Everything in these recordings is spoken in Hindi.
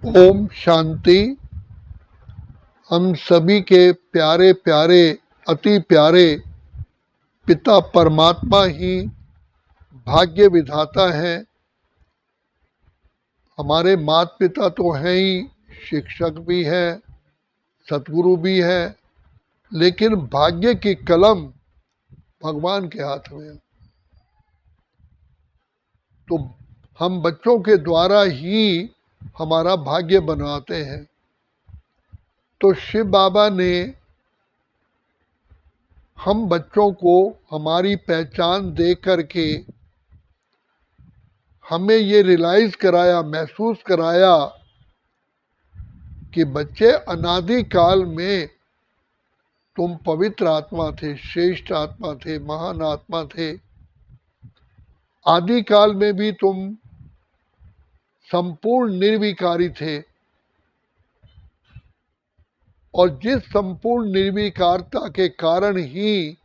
ओम शांति। हम सभी के प्यारे प्यारे अति प्यारे पिता परमात्मा ही भाग्य विधाता है। हमारे माता पिता तो हैं ही, शिक्षक भी है, सतगुरु भी है, लेकिन भाग्य की कलम भगवान के हाथ में है। तो हम बच्चों के द्वारा ही हमारा भाग्य बनाते हैं। तो शिव बाबा ने हम बच्चों को हमारी पहचान दे करके हमें ये रियलाइज कराया, महसूस कराया कि बच्चे अनादि काल में तुम पवित्र आत्मा थे, श्रेष्ठ आत्मा थे, महान आत्मा थे। आदि काल में भी तुम संपूर्ण निर्विकारी थे और जिस संपूर्ण निर्विकारता के कारण ही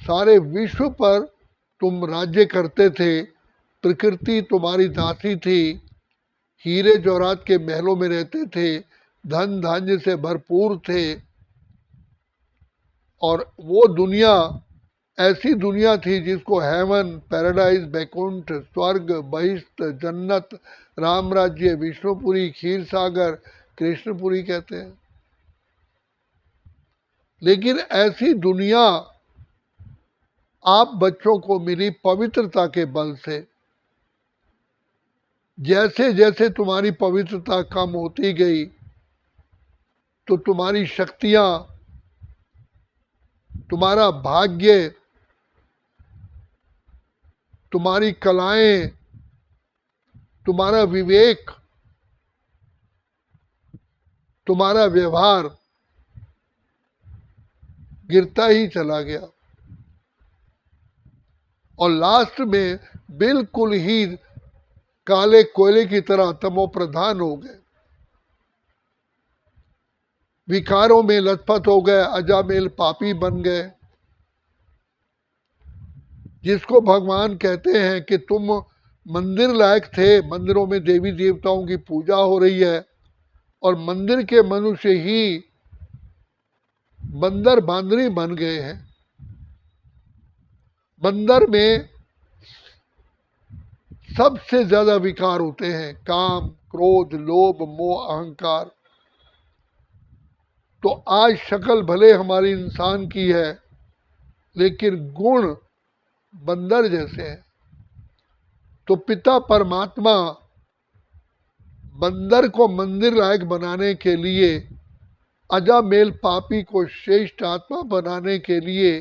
सारे विश्व पर तुम राज्य करते थे। प्रकृति तुम्हारी दासी थी, हीरे जवाहरात के महलों में रहते थे, धन धान्य से भरपूर थे। और वो दुनिया ऐसी दुनिया थी जिसको हेवन, पैराडाइज, बैकुंठ, स्वर्ग, बहिष्ठ, जन्नत, राम राज्य, विष्णुपुरी, क्षीर सागर, कृष्णपुरी कहते हैं। लेकिन ऐसी दुनिया आप बच्चों को मिली पवित्रता के बल से। जैसे जैसे तुम्हारी पवित्रता कम होती गई तो तुम्हारी शक्तियां, तुम्हारा भाग्य, तुम्हारी कलाएं, तुम्हारा विवेक, तुम्हारा व्यवहार गिरता ही चला गया और लास्ट में बिल्कुल ही काले कोयले की तरह तमो प्रधान हो गए, विकारों में लथपथ हो गए, अजामेल पापी बन गए। जिसको भगवान कहते हैं कि तुम मंदिर लायक थे, मंदिरों में देवी देवताओं की पूजा हो रही है और मंदिर के मनुष्य ही बंदर बांदरी बन गए हैं। बंदर में सबसे ज्यादा विकार होते हैं, काम, क्रोध, लोभ, मोह, अहंकार। तो आज शक्ल भले हमारी इंसान की है लेकिन गुण बंदर जैसे हैं। तो पिता परमात्मा बंदर को मंदिर लायक बनाने के लिए, अजामेल पापी को श्रेष्ठ आत्मा बनाने के लिए,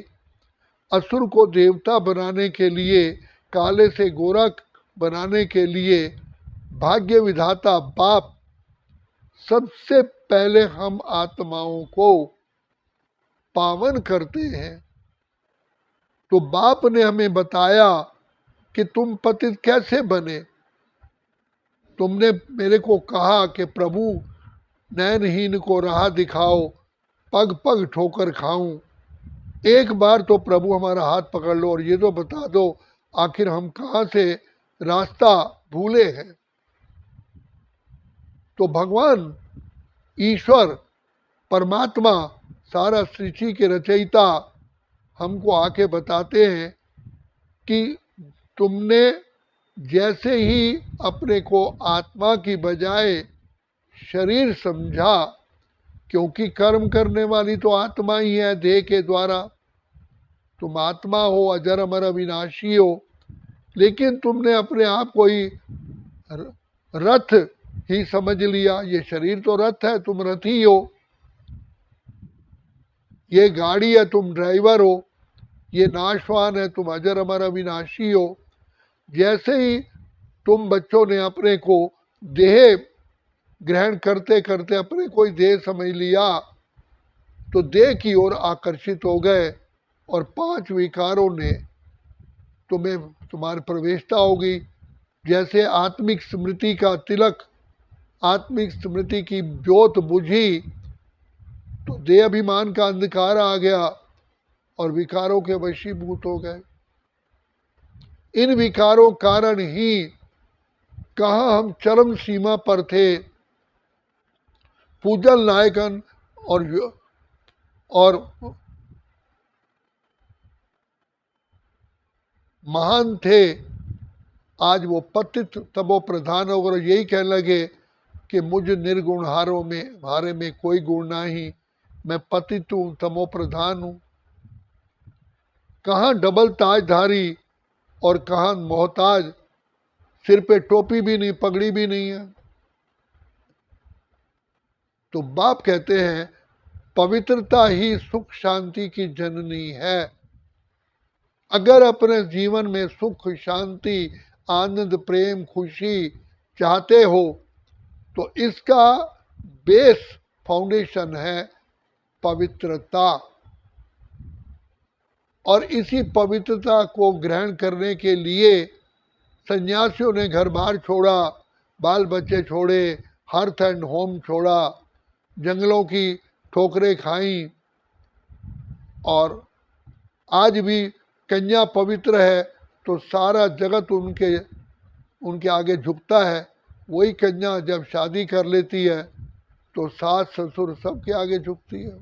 असुर को देवता बनाने के लिए, काले से गोरा बनाने के लिए भाग्य विधाता बाप सबसे पहले हम आत्माओं को पावन करते हैं। तो बाप ने हमें बताया कि तुम पतित कैसे बने। तुमने मेरे को कहा कि प्रभु नयनहीन को राह दिखाओ, पग पग ठोकर खाऊं। एक बार तो प्रभु हमारा हाथ पकड़ लो और ये तो बता दो आखिर हम कहाँ से रास्ता भूले हैं। तो भगवान ईश्वर परमात्मा सारा सृष्टि के रचयिता हमको आके बताते हैं कि तुमने जैसे ही अपने को आत्मा की बजाय शरीर समझा, क्योंकि कर्म करने वाली तो आत्मा ही है देह के द्वारा। तुम आत्मा हो, अजर अमर अविनाशी हो, लेकिन तुमने अपने आप को ही रथ ही समझ लिया। ये शरीर तो रथ है, तुम रथ ही हो। ये गाड़ी है, तुम ड्राइवर हो। ये नाशवान है, तुम अजर अमर अविनाशी हो। जैसे ही तुम बच्चों ने अपने को देह ग्रहण करते करते अपने को ही देह समझ लिया तो देह की ओर आकर्षित हो गए और 5 विकारों ने तुम्हें, तुम्हारी प्रवेशता होगी। जैसे आत्मिक स्मृति का तिलक, आत्मिक स्मृति की ज्योत बुझी तो देह अभिमान का अंधकार आ गया और विकारों के वशीभूत हो गए। इन विकारों कारण ही कहाँ हम चरम सीमा पर थे, पूजन लायकन और महान थे, आज वो पतित तमो प्रधान होकर यही कहने लगे कि मुझ निर्गुण हारे में कोई गुण नहीं, मैं पतित हूँ, तमो प्रधान हूँ। कहाँ डबल ताजधारी और कहाँ मोहताज, सिर पे टोपी भी नहीं, पगड़ी भी नहीं है। तो बाप कहते हैं पवित्रता ही सुख शांति की जननी है। अगर अपने जीवन में सुख शांति आनंद प्रेम खुशी चाहते हो तो इसका बेस फाउंडेशन है पवित्रता। और इसी पवित्रता को ग्रहण करने के लिए सन्यासियों ने घर बार छोड़ा, बाल बच्चे छोड़े, हर्थ एंड होम छोड़ा, जंगलों की ठोकरें खाई। और आज भी कन्या पवित्र है तो सारा जगत उनके आगे झुकता है। वही कन्या जब शादी कर लेती है तो सास ससुर सबके आगे झुकती है।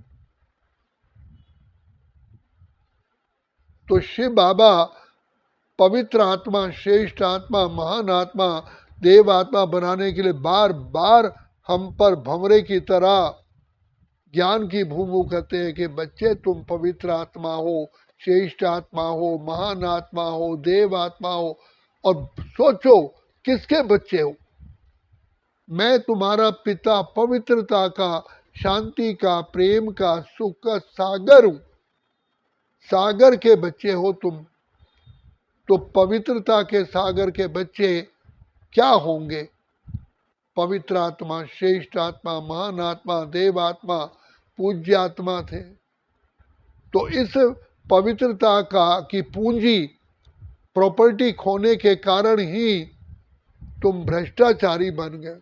तो शिव बाबा पवित्र आत्मा, श्रेष्ठ आत्मा, महान आत्मा, देव आत्मा बनाने के लिए बार बार हम पर भंवरे की तरह ज्ञान की भूमू कहते हैं कि बच्चे तुम पवित्र आत्मा हो, श्रेष्ठ आत्मा हो, महान आत्मा हो, देव आत्मा हो। और सोचो किसके बच्चे हो? मैं तुम्हारा पिता पवित्रता का, शांति का, प्रेम का, सुख का सागर हूं। सागर के बच्चे हो तुम। तो पवित्रता के सागर के बच्चे क्या होंगे? पवित्र आत्मा, श्रेष्ठ आत्मा, महान आत्मा, देव आत्मा, पूज्य आत्मा थे। तो इस पवित्रता की पूंजी प्रॉपर्टी खोने के कारण ही तुम भ्रष्टाचारी बन गए।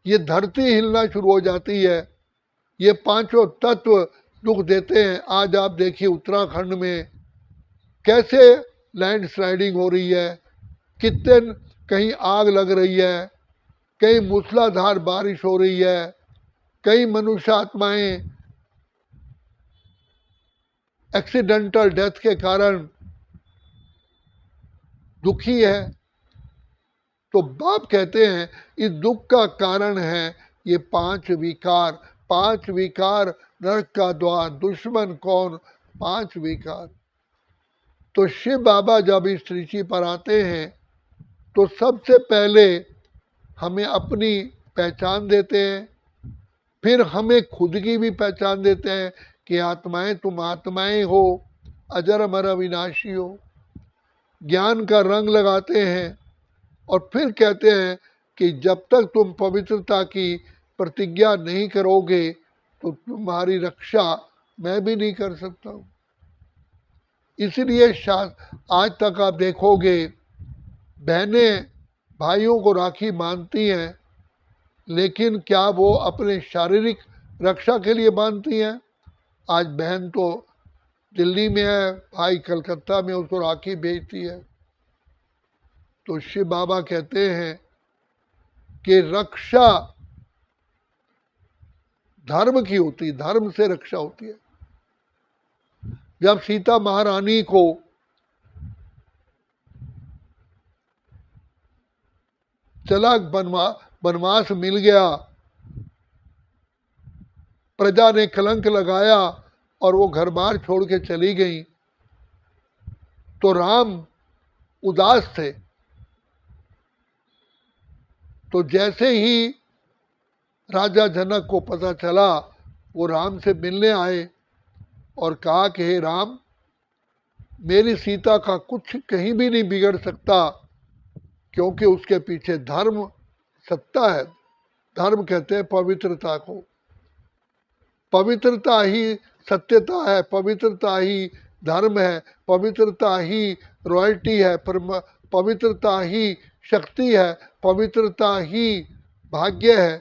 ये धरती हिलना शुरू हो जाती है। ये पांचों तत्व दुख देते हैं। आज आप देखिए उत्तराखंड में कैसे लैंडस्लाइडिंग हो रही है, कितने कहीं आग लग रही है, कहीं मूसलाधार बारिश हो रही है, कई मनुष्य आत्माएं एक्सीडेंटल डेथ के कारण दुखी है। तो बाप कहते हैं इस दुख का कारण है ये पांच विकार। पांच विकार नरक का द्वार, दुश्मन कौन? पांच विकार। तो शिव बाबा जब इस सृष्टि पर आते हैं तो सबसे पहले हमें अपनी पहचान देते हैं, फिर हमें खुद की भी पहचान देते हैं कि आत्माएं तुम आत्माएं हो, अजर अमर अविनाशी हो। ज्ञान का रंग लगाते हैं और फिर कहते हैं कि जब तक तुम पवित्रता की प्रतिज्ञा नहीं करोगे तो तुम्हारी रक्षा मैं भी नहीं कर सकता हूँ। इसलिए आज तक आप देखोगे बहनें भाइयों को राखी बांधती हैं, लेकिन क्या वो अपने शारीरिक रक्षा के लिए बांधती हैं? आज बहन तो दिल्ली में है, भाई कलकत्ता में, उसको राखी भेजती है। तो शिव बाबा कहते हैं कि रक्षा धर्म की होती है, धर्म से रक्षा होती है। जब सीता महारानी को चला वनवास मिल गया, प्रजा ने कलंक लगाया और वो घर बार छोड़ के चली गई, तो राम उदास थे। तो जैसे ही राजा जनक को पता चला, वो राम से मिलने आए और कहा कि हे राम, मेरी सीता का कुछ कहीं भी नहीं बिगड़ सकता, क्योंकि उसके पीछे धर्म सत्ता है। धर्म कहते हैं पवित्रता को। पवित्रता ही सत्यता है, पवित्रता ही धर्म है, पवित्रता ही रॉयल्टी है, पवित्रता ही शक्ति है, पवित्रता ही भाग्य है।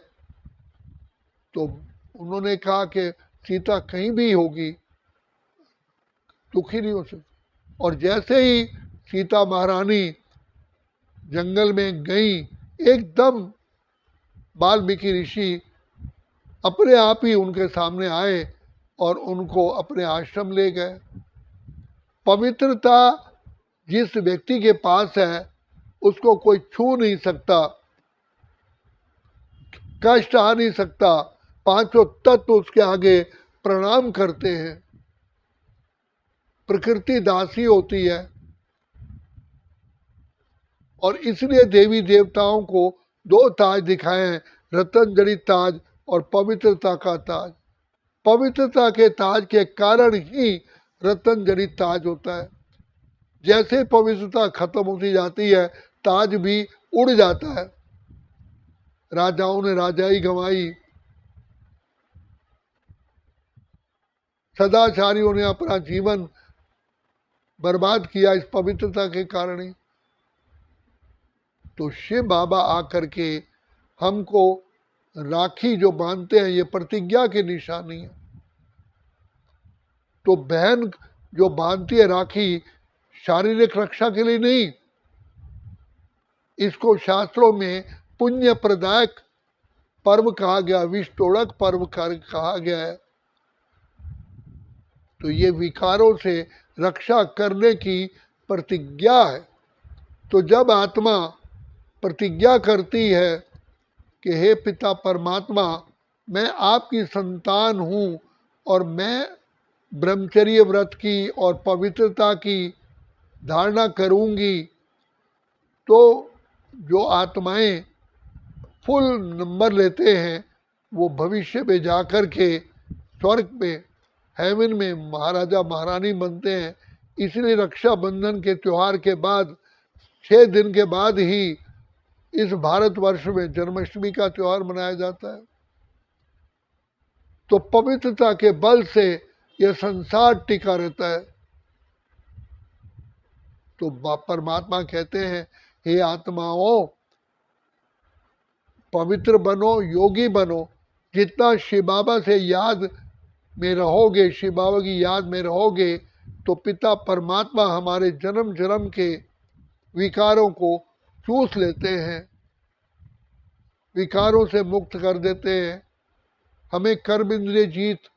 तो उन्होंने कहा कि सीता कहीं भी होगी, दुखी नहीं हो सकती। और जैसे ही सीता महारानी जंगल में गई, एकदम वाल्मीकि ऋषि अपने आप ही उनके सामने आए और उनको अपने आश्रम ले गए। पवित्रता जिस व्यक्ति के पास है उसको कोई छू नहीं सकता, कष्ट आ नहीं सकता। पांचों तत्व उसके आगे प्रणाम करते हैं। प्रकृति दासी होती है और इसलिए देवी देवताओं को दो ताज दिखाए हैं, रतन जड़ित ताज और पवित्रता का ताज। पवित्रता के ताज के कारण ही रतन जड़ित ताज होता है। जैसे पवित्रता खत्म होती जाती है, ताज भी उड़ जाता है। राजाओं ने राजाई गंवाई, सदाचारियों ने अपना जीवन बर्बाद किया इस पवित्रता के कारण ही। तो शिव बाबा आकर के हमको राखी जो बांधते हैं, ये प्रतिज्ञा की निशानी है। तो बहन जो बांधती है राखी, शारीरिक रक्षा के लिए नहीं, इसको शास्त्रों में पुण्य प्रदायक पर्व कहा गया, विष तोड़क पर्व कहा गया है। तो ये विकारों से रक्षा करने की प्रतिज्ञा है। तो जब आत्मा प्रतिज्ञा करती है कि हे पिता परमात्मा, मैं आपकी संतान हूँ और मैं ब्रह्मचर्य व्रत की और पवित्रता की धारणा करूँगी, तो जो आत्माएं फुल नंबर लेते हैं वो भविष्य में जाकर के स्वर्ग में, हेवन में महाराजा महारानी बनते हैं। इसलिए रक्षाबंधन के त्यौहार के बाद 6 दिन के बाद ही इस भारतवर्ष में जन्माष्टमी का त्यौहार मनाया जाता है। तो पवित्रता के बल से यह संसार टिका रहता है। तो परमात्मा कहते हैं, हे आत्माओं, पवित्र बनो, योगी बनो। जितना शिव बाबा से याद में रहोगे, शिव बाबा की याद में रहोगे, तो पिता परमात्मा हमारे जन्म जन्म के विकारों को चूस लेते हैं, विकारों से मुक्त कर देते हैं, हमें कर्म इंद्रिय जीत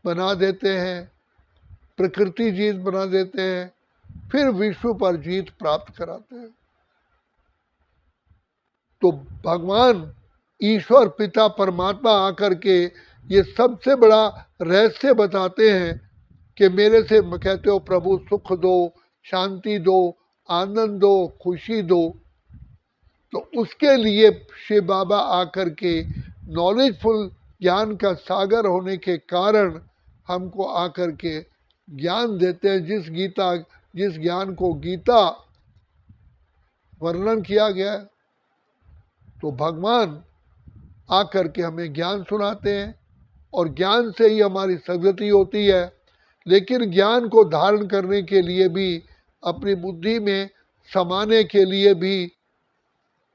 बना देते हैं, प्रकृति जीत बना देते हैं, फिर विश्व पर जीत प्राप्त कराते हैं। तो भगवान ईश्वर पिता परमात्मा आकर के ये सबसे बड़ा रहस्य बताते हैं कि मेरे से कहते हो प्रभु सुख दो, शांति दो, आनंद दो, खुशी दो। तो उसके लिए शिव बाबा आकर के नॉलेजफुल ज्ञान का सागर होने के कारण हमको आकर के ज्ञान देते हैं। जिस ज्ञान को गीता वर्णन किया गया है, तो भगवान आकर के हमें ज्ञान सुनाते हैं और ज्ञान से ही हमारी सद्गति होती है। लेकिन ज्ञान को धारण करने के लिए भी, अपनी बुद्धि में समाने के लिए भी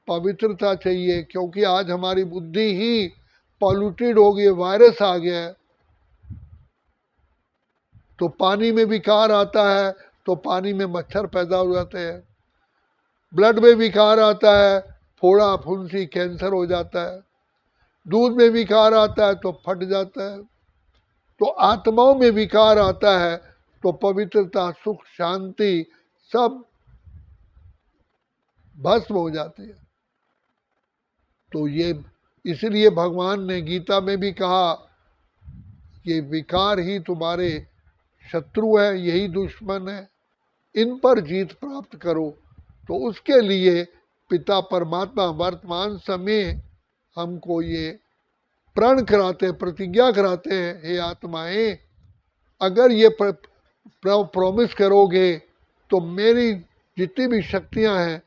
पवित्रता चाहिए, क्योंकि आज हमारी बुद्धि ही पॉल्यूटेड हो गई, वायरस आ गया है। तो पानी में विकार आता है तो पानी में मच्छर पैदा हो जाते हैं, ब्लड में विकार आता है, फोड़ा फुंसी कैंसर हो जाता है, दूध में विकार आता है तो फट जाता है। तो आत्माओं में विकार आता है तो पवित्रता, सुख, शांति सब भस्म हो जाती है। तो ये इसलिए भगवान ने गीता में भी कहा कि विकार ही तुम्हारे शत्रु है, यही दुश्मन है, इन पर जीत प्राप्त करो। तो उसके लिए पिता परमात्मा वर्तमान समय हमको ये प्रण कराते हैं, प्रतिज्ञा कराते हैं, हे आत्माएं, अगर ये प्रॉमिस करोगे तो मेरी जितनी भी शक्तियां हैं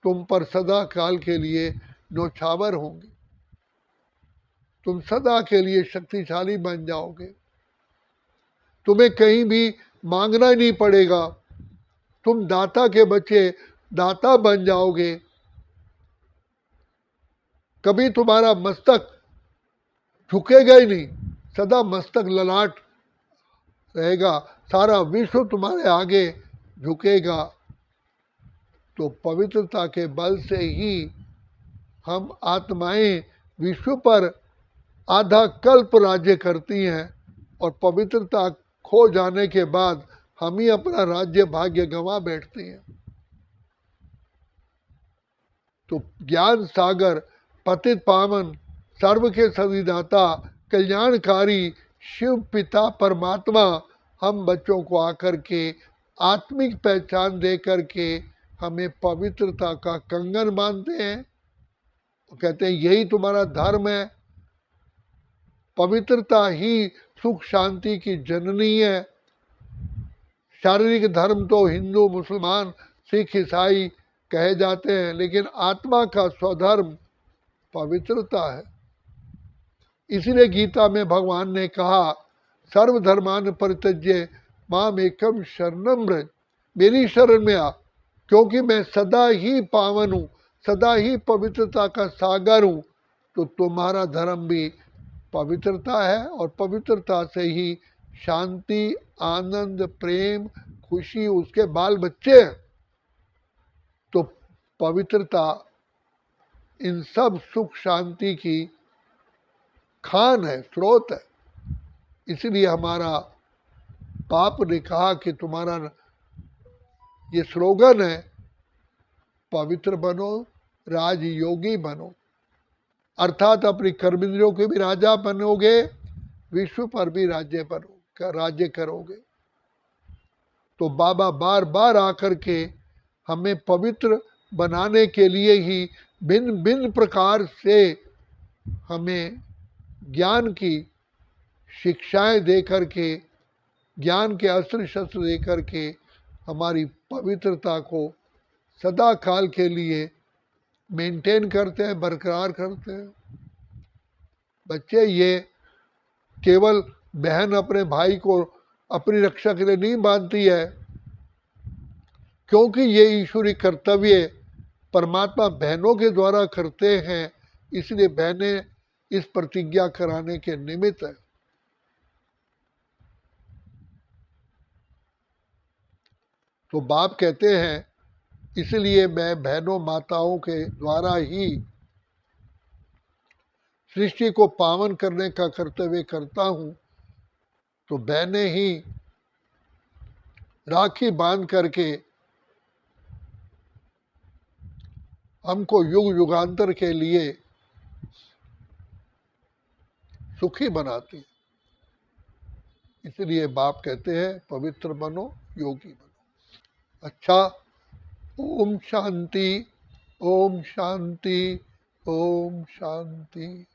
तुम पर सदा काल के लिए न्यौछावर होंगी, तुम सदा के लिए शक्तिशाली बन जाओगे, तुम्हें कहीं भी मांगना ही नहीं पड़ेगा, तुम दाता के बच्चे दाता बन जाओगे। कभी तुम्हारा मस्तक झुकेगा ही नहीं, सदा मस्तक ललाट रहेगा, सारा विश्व तुम्हारे आगे झुकेगा। तो पवित्रता के बल से ही हम आत्माएं विश्व पर आधा कल्प राज्य करती हैं, और पवित्रता खो जाने के बाद हम ही अपना राज्य भाग्य गंवा बैठती हैं। तो ज्ञान सागर, पतित पावन, सर्व के सविदाता, कल्याणकारी शिव पिता परमात्मा हम बच्चों को आकर के आत्मिक पहचान दे करके हमें पवित्रता का कंगन बांधते हैं। तो कहते हैं यही तुम्हारा धर्म है, पवित्रता ही सुख शांति की जननी है। शारीरिक धर्म तो हिंदू, मुसलमान, सिख, ईसाई कहे जाते हैं, लेकिन आत्मा का स्वधर्म पवित्रता है। इसलिए गीता में भगवान ने कहा, सर्वधर्मान परित्यज्य माम एकम शरणम व्रज, मेरी शरण में आ, क्योंकि मैं सदा ही पावन हूँ, सदा ही पवित्रता का सागर हूँ। तो तुम्हारा धर्म भी पवित्रता है, और पवित्रता से ही शांति, आनंद, प्रेम, खुशी उसके बाल बच्चे हैं। तो पवित्रता इन सब सुख शांति की खान है, स्रोत है। इसलिए हमारा पाप ने कहा कि तुम्हारा ये स्लोगन है, पवित्र बनो, राजयोगी बनो, अर्थात अपनी कर्मेंद्रियों के भी राजा बनोगे, विश्व पर भी राज्य करोगे। तो बाबा बार बार आकर के हमें पवित्र बनाने के लिए ही भिन्न भिन्न प्रकार से हमें ज्ञान की शिक्षाएं दे करके, ज्ञान के अस्त्र शस्त्र दे करके हमारी पवित्रता को सदा काल के लिए मेंटेन करते हैं, बरकरार करते हैं। बच्चे, ये केवल बहन अपने भाई को अपनी रक्षा के लिए नहीं बांधती है, क्योंकि ये ईश्वरीय कर्तव्य परमात्मा बहनों के द्वारा करते हैं, इसलिए बहनें इस प्रतिज्ञा कराने के निमित्त है। तो बाप कहते हैं, इसलिए मैं बहनों माताओं के द्वारा ही सृष्टि को पावन करने का कर्तव्य करता हूं। तो बहनें ही राखी बांध करके हमको युग युगांतर के लिए सुखी बनाती। इसलिए बाप कहते हैं पवित्र बनो, योगी बनो। अच्छा, ओम शांति, ओम शांति, ओम शांति।